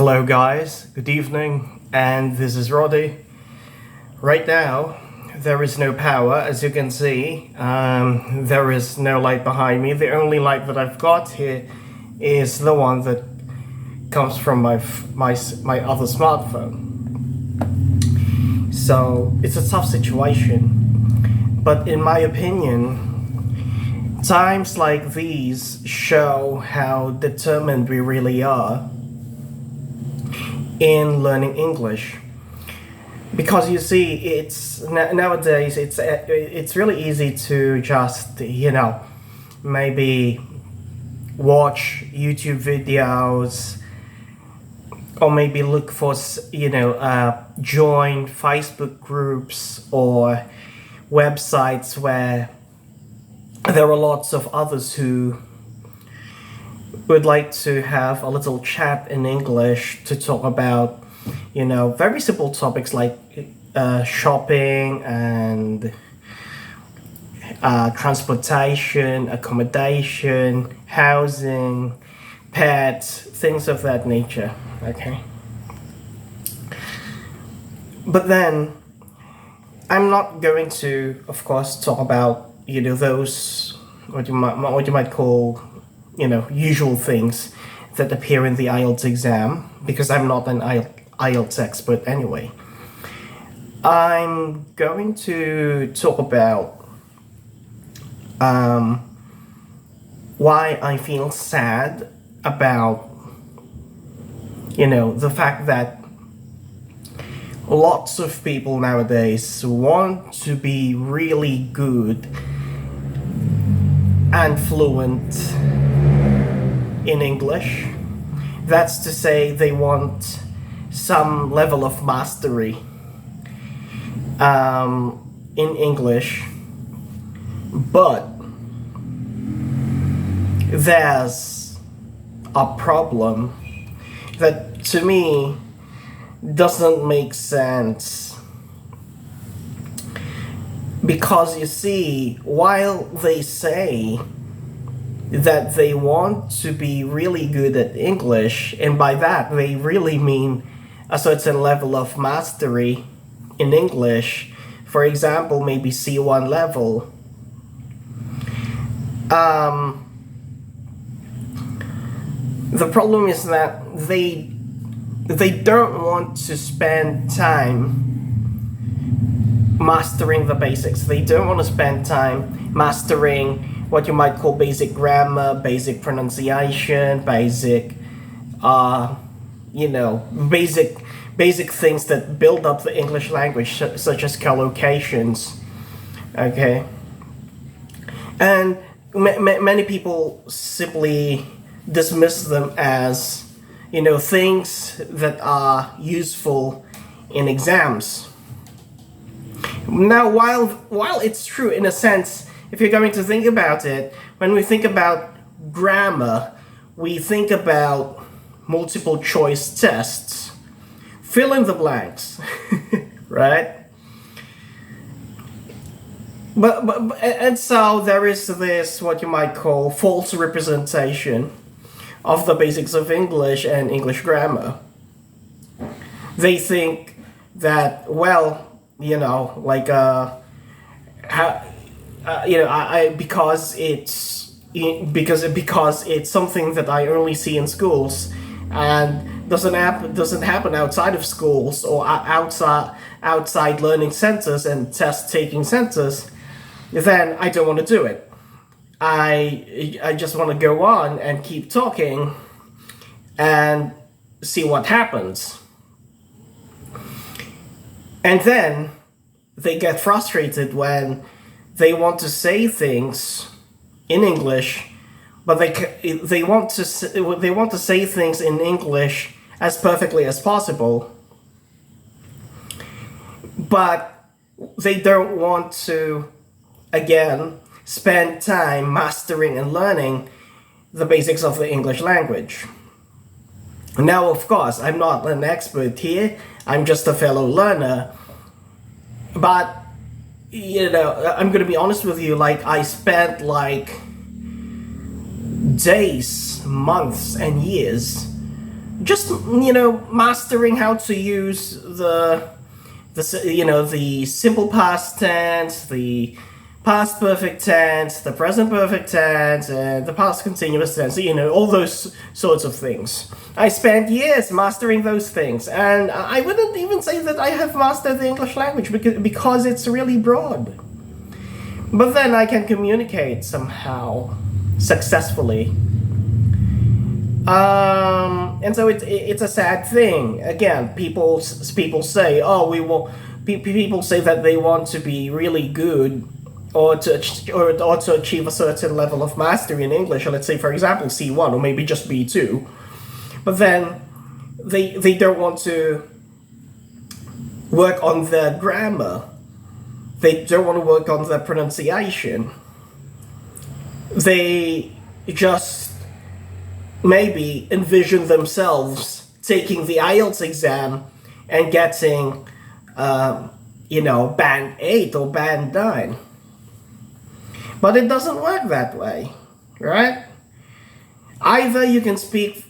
Hello guys, good evening, and this is Roddy. Right now, there is no power, as you can see. There is no light behind me. The only light that I've got here is the one that comes from my other smartphone. So it's a tough situation, but in my opinion, times like these show how determined we really are in learning English. Because you see, it's nowadays it's really easy to just maybe watch YouTube videos, or maybe look for join Facebook groups or websites where there are lots of others who would like to have a little chat in English to talk about very simple topics like shopping and transportation, accommodation, housing, pets, things of that nature. Okay. But then I'm not going to, of course, talk about those what you might call usual things that appear in the IELTS exam, because I'm not an IELTS expert anyway. I'm going to talk about why I feel sad about the fact that lots of people nowadays want to be really good and fluent in English. That's to say, they want some level of mastery in English, but there's a problem that to me doesn't make sense. Because you see, while they say that they want to be really good at English, and by that they really mean a certain level of mastery in English, for example, maybe C1 level, the problem is that they don't want to spend time mastering the basics. They don't want to spend time mastering what you might call basic grammar, basic pronunciation, basic basic things that build up the English language, such as collocations. Okay. And many people simply dismiss them as things that are useful in exams. Now, while it's true in a sense, if you're going to think about it, when we think about grammar, we think about multiple choice tests. Fill in the blanks, right? And so there is this, what you might call, false representation of the basics of English and English grammar. They think that, because it's something that I only see in schools and doesn't happen outside of schools or outside learning centers and test taking centers, then I don't want to do it. I just want to go on and keep talking and see what happens. And then they get frustrated when they want to say things in English, but they want to say things in English as perfectly as possible, but they don't want to, again, spend time mastering and learning the basics of the English language. Now, of course, I'm not an expert here. I'm just a fellow learner. But, I'm going to be honest with you, I spent days, months, and years just mastering how to use the simple past tense, the past perfect tense, the present perfect tense, and the past continuous tense, all those sorts of things. I spent years mastering those things, and I wouldn't even say that I have mastered the English language because it's really broad. But then I can communicate somehow successfully. And so it's a sad thing. Again, people say, oh, people say that they want to be really good or to achieve a certain level of mastery in English, or let's say, for example, C1 or maybe just B2, but then they don't want to work on their grammar. They don't want to work on their pronunciation. They just maybe envision themselves taking the IELTS exam and getting, band 8 or band 9. But it doesn't work that way, right? Either you can speak,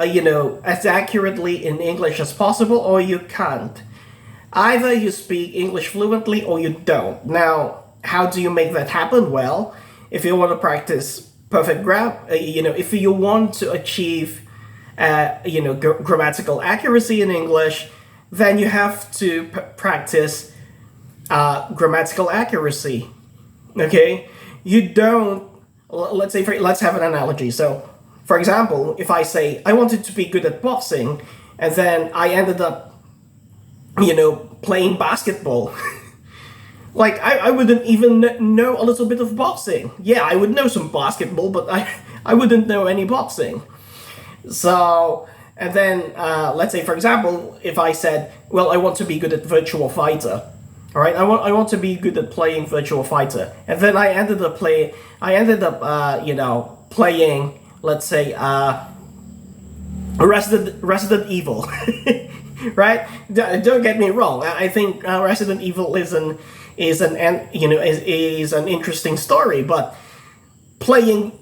as accurately in English as possible, or you can't. Either you speak English fluently or you don't. Now, how do you make that happen? Well, if you want to practice perfect if you want to achieve, grammatical accuracy in English, then you have to practice grammatical accuracy. Okay, you don't. Let's have an analogy. So, for example, if I say I wanted to be good at boxing, and then I ended up, playing basketball. Like, I wouldn't even know a little bit of boxing. Yeah, I would know some basketball, but I wouldn't know any boxing. So, and then, let's say, for example, if I said, well, I want to be good at Virtua Fighter. All right, I want to be good at playing Virtua Fighter. And then I ended up playing, let's say, Resident Evil. Right? Don't get me wrong. I think Resident Evil is an interesting story, but playing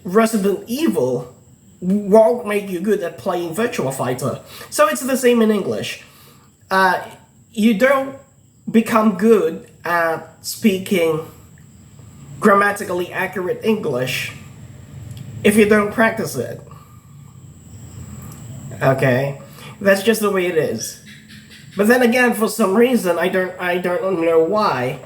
Resident Evil won't make you good at playing Virtua Fighter. So it's the same in English. You don't become good at speaking grammatically accurate English if you don't practice it. Okay? That's just the way it is. But then again, for some reason, I don't know why,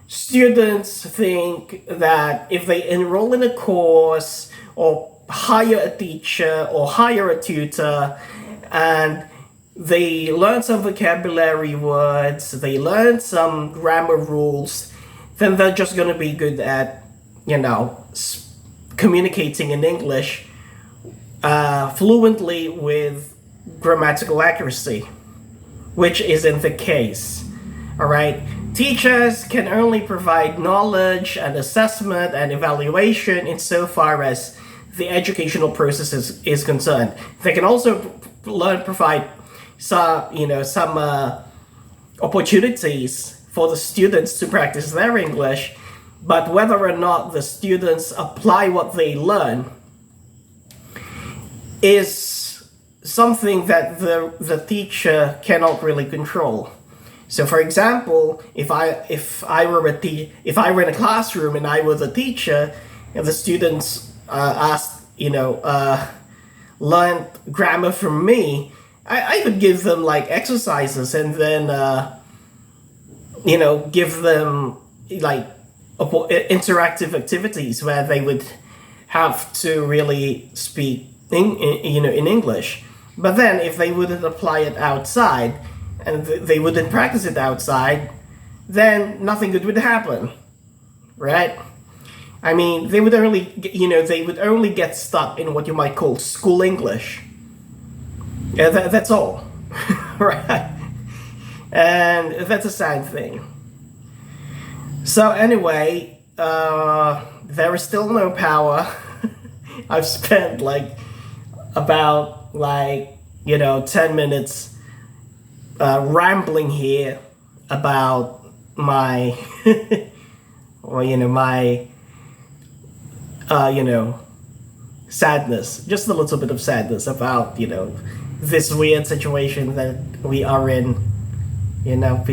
students think that if they enroll in a course or hire a teacher or hire a tutor and they learn some vocabulary words, they learn some grammar rules, then they're just going to be good at, communicating in English fluently with grammatical accuracy, which isn't the case. All right, teachers can only provide knowledge and assessment and evaluation insofar as the educational process is concerned. They can also provide some opportunities for the students to practice their English, but whether or not the students apply what they learn is something that the teacher cannot really control. So, for example, if I were in a classroom and I was a teacher, and the students learned grammar from me, I would give them like exercises and then give them like interactive activities where they would have to really speak in English. But then if they wouldn't apply it outside and they wouldn't practice it outside, then nothing good would happen, right? I mean, they would only get stuck in what you might call school English. Yeah, that's all, right? And that's a sad thing. So anyway, there is still no power. I've spent about 10 minutes rambling here about my sadness, just a little bit of sadness about, this weird situation that we are in.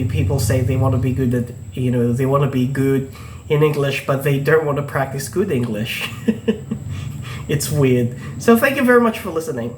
People say they want to be good at, they want to be good in English, but they don't want to practice good English. It's weird. So thank you very much for listening.